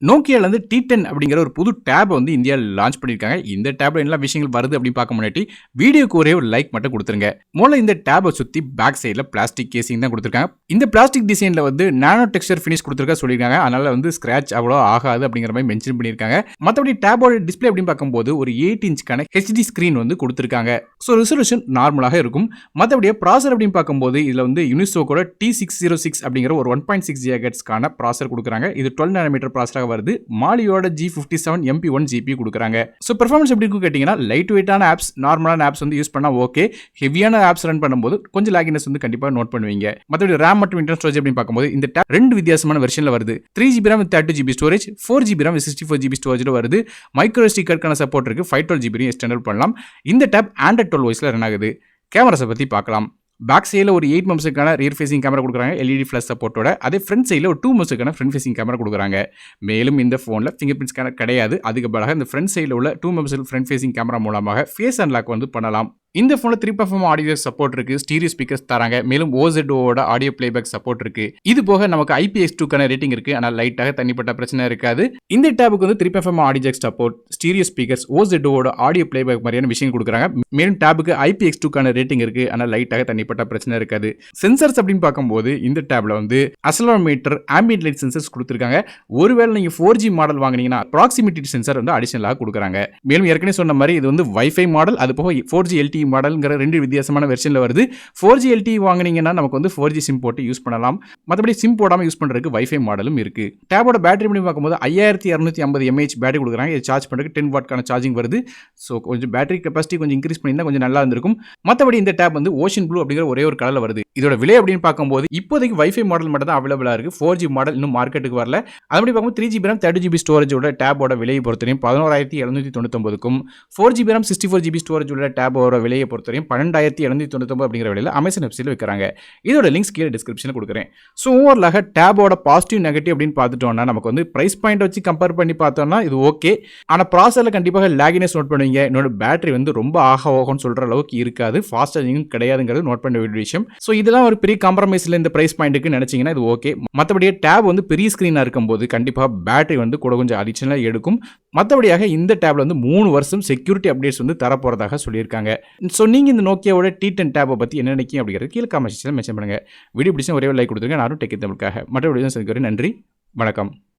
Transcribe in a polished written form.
நோக்கியால வந்து T10 அப்படிங்கிற ஒரு புது டேப் வந்து இந்தியால லான்ச் பண்ணியிருக்காங்க. இந்த டேப்ல என்ன விஷயங்கள் வருது அப்படின்னு பார்க்க முன்னாடி, வீடியோக்கு ஒரே ஒரு லைக் மட்டும் குடுத்துருங்க. முதல்ல இந்த டேப சுத்தி பேக் சைடுல பிளாஸ்டிக் கேசிங் தான் குடுத்துருக்காங்க. இந்த பிளாஸ்டிக் டிசைன்ல வந்து நானோ டெக்ஸ்சர் ஃபினிஷ் குடுத்துருக்கா சொல்லியிருக்காங்க. அதனால வந்து ஸ்கிராட்ச் அவ்வளோ ஆகாது அப்படிங்கிற மாதிரி மென்ஷன் பண்ணியிருக்காங்க. மத்தபடி டேபோட டிஸ்ப்ளே அப்படின்னு பார்க்கும்போது ஒரு 8 இன்ச்க்கான HD ஸ்கிரீன் வந்து குடுத்துருக்காங்க. ஸோ ரெசல்யூஷன் நார்மலாக இருக்கும். மத்தபடி ப்ராசர் அப்படின்னு பார்க்கும்போது இதுல வந்து யூனிசோக்கோட T606 அப்படிங்கிற ஒரு 1.6 GHz ப்ராசர் குடுக்குறாங்க. இது 12 நானோமீட்டர் ப்ராசராக வருது. மாலியோட G57 MP1 GPU குடுக்குறாங்க. சோ பெர்ஃபார்மன்ஸ் எப்படி இருக்கும் கேட்டீங்கன்னா லைட் வெயிட்டான ஆப்ஸ், நார்மலான ஆப்ஸ் வந்து யூஸ் பண்ணா ஓகே. ஹெவியான ஆப்ஸ் ரன் பண்ணும்போது கொஞ்சம் லாகினஸ் வந்து கண்டிப்பா நோட் பண்ணுவீங்க. மத்தபடி RAM மற்றும் இன்டர்னல் ஸ்டோரேஜ் அப்படின்னு பார்க்கும்போது இந்த டேப் ரெண்டு வித்தியாசமான வெர்ஷன்ல வருது. 3GB RAM with 32GB storage, 4GB RAM with 64GB ஸ்டோரேஜ்ல வருது. மைக்ரோ SD கார்டுக்கான சப்போர்ட் இருக்கு. 512GB எக்ஸ்டெண்டர் பண்ணலாம். இந்த டேப் Android 12 OSல ரன் ஆகுது. கேமராஸை பத்தி பார்க்கலாம். பேக் சைடில் ஒரு 8 மெம்ஸுக்கான ரியர் ஃபேசிங் கேமரா கொடுக்குறாங்க LED ஃபிளாஷ் சப்போர்ட்டோட. அதே ஃப்ரண்ட் சைடில் ஒரு 2 மெம்ஸுக்கான ஃப்ரண்ட் ஃபேசிங் கேமரா கொடுக்குறாங்க. மேலும் இந்த ஃபோனில் ஃபிங்கர் பிரிண்ட் ஸ்கேனர் கிடையாது. அதுக்கு பதிலாக இந்த ஃப்ரண்ட் சைடில் உள்ள 2 மெம்ஸ் ஃப்ரண்ட் ஃபேசிங் கேமரா மூலமாக ஃபேஸ் அன்லாக் வந்து பண்ணலாம். இந்த ஃபோனில் 3.5 ஆடியோ சப்போர்ட் இருக்கு. ஸ்டீரியோ ஸ்பீக்கர்ஸ் தராங்க. மேலும் OZOட ஆடியோ பிளேபேக் சப்போர்ட் இருக்கு. இது போக நமக்கு IPX2க்கான ரேட்டிங் இருக்கு. ஆனால் லைட்டாக தனிப்பட்ட பிரச்சனை இருக்காது. இந்த டேபுக்கு வந்து 3.5 audio jack support, stereo speakers, OZOட ஆடியோ பிளேபேக் மாதிரியான விஷயம் கொடுக்குறாங்க. மேலும் டேபுக்கு IPX2க்கான ரேட்டிங் இருக்கு. ஆனால் லைட்டாக தனிப்பட்ட பிரச்சனை இருக்காது. சென்சார்ஸ் அப்படின்னு பார்க்கும்போது இந்த டேப்ல வந்து அக்ஸலரோமீட்டர், ஆம்பியன்ட் லைட் சென்சர்ஸ் கொடுத்திருக்காங்க. ஒருவேளை நீங்க 4G மாடல் வாங்குனீங்கன்னா ப்ராக்ஸிமிட்டி சென்சார் வந்து அடிஷனலாக கொடுக்குறாங்க. மேலும் ஏற்கனவே சொன்ன மாதிரி இது வந்து வைஃபை மாடல், அது போக 4G LTE மாடல்ங்கிற ரெண்டு வித்தியாசமான வெர்ஷன்ல வருது. 4G LTE வாங்குனீங்கன்னா நமக்கு வந்து 4G சிம் போட்டு யூஸ் பண்ணலாம். மற்றபடி சிம் போடாம யூஸ் பண்றதுக்கு வைஃபை மாடலும் இருக்கு. டேபோட பேட்டரி பண்ணி பார்க்கும்போது 5250 mAh பேட்டரி கொடுக்குறாங்க. இது சார்ஜ் பண்றதுக்கு 10 வாட்க்கான சார்ஜிங் வருது. ஸோ கொஞ்சம் பேட்டரி கெப்பாசிட்டி கொஞ்சம் இன்க்ரீஸ் பண்ணியிருந்தா கொஞ்சம் நல்லா இருந்திருக்கும். மற்றபடி இந்த டேப் வந்து ஓஷன் ப்ளூ அப்படிங்கிற ஒரே ஒரு கலர்ல வருது. இதோட விலை அப்படின்னு பார்க்கும்போது இப்போதைக்கு வைஃபை மாடல் மட்டும் தான் அவைலபிளா இருக்கு. 4G மாடல் இன்னும் மார்க்கெட்டுக்கு வரல. அதபடி பார்க்கும்போது 3GB RAM 30GB ஸ்டோரேஜோட டேபோட விலையை பொறுத்தவரையும் 11799க்கும், 4GB RAM 64GB ஸ்டோரேஜ் உள்ள டேபோட விலையை பொறுத்தவரையும் 12799 அப்படிங்கிற விலையில அமேசான் வெப்சைட்ல விற்கிறாங்க. இதோட லிங்க்ஸ் கீழே டிஸ்கிரிப்ஷன்ல கொடுக்குறேன். ஸோ ஓவராலாக டேபோட பாசிட்டிவ் நெகட்டிவ் அப்படின்னு பார்த்துட்டோம்னா நமக்கு வந்து பிரைஸ் பாயிண்ட் வச்சு கம்பேர் பண்ணி பார்த்தோம்னா இது ஓகே. ஆனால் ப்ராசஸில் கண்டிப்பாக லேகினஸ் நோட் பண்ணுவீங்க. என்னோட பேட்டரி வந்து ரொம்ப ஆகன்னு சொல்ற அளவுக்கு இருக்காது. ஃபாஸ்ட் சார்ஜிங்கும் கிடையாதுங்கிறது நோட் பண்ண வேண்டிய விஷயம். ஸோ இதெல்லாம் ஒரு பெரிய காம்ப்ரமைஸ் இல்லை இந்த பிரைஸ் பாயிண்ட்டுக்கு நினைச்சீங்கன்னா இது ஓகே. மற்றபடியே டேப் வந்து பெரிய ஸ்க்ரீனாக இருக்கும்போது கண்டிப்பாக பேட்டரி வந்து கூட கொஞ்சம் அடிஷனலாக எடுக்கும். மற்றபடியாக இந்த டேப்ல வந்து 3 வருஷம் செக்யூரிட்டி அப்டேட்ஸ் வந்து தரப்போறதாக சொல்லியிருக்காங்க. ஸோ நீங்கள் இந்த நோக்கியாவோட T10 டேப்பை பற்றி என்ன நினைக்கிறீங்க அப்படிங்கிறது கீழே காமெண்ட் செக்ஷனில் மென்ஷன் பண்ணுங்க. வீடியோ பிடிச்சா ஒரே ஒரு லைக் கொடுத்துருங்க. நானும் டெக் தமிழுக்காக மற்ற வீடியோ சந்திக்கிறேன். நன்றி, வணக்கம்.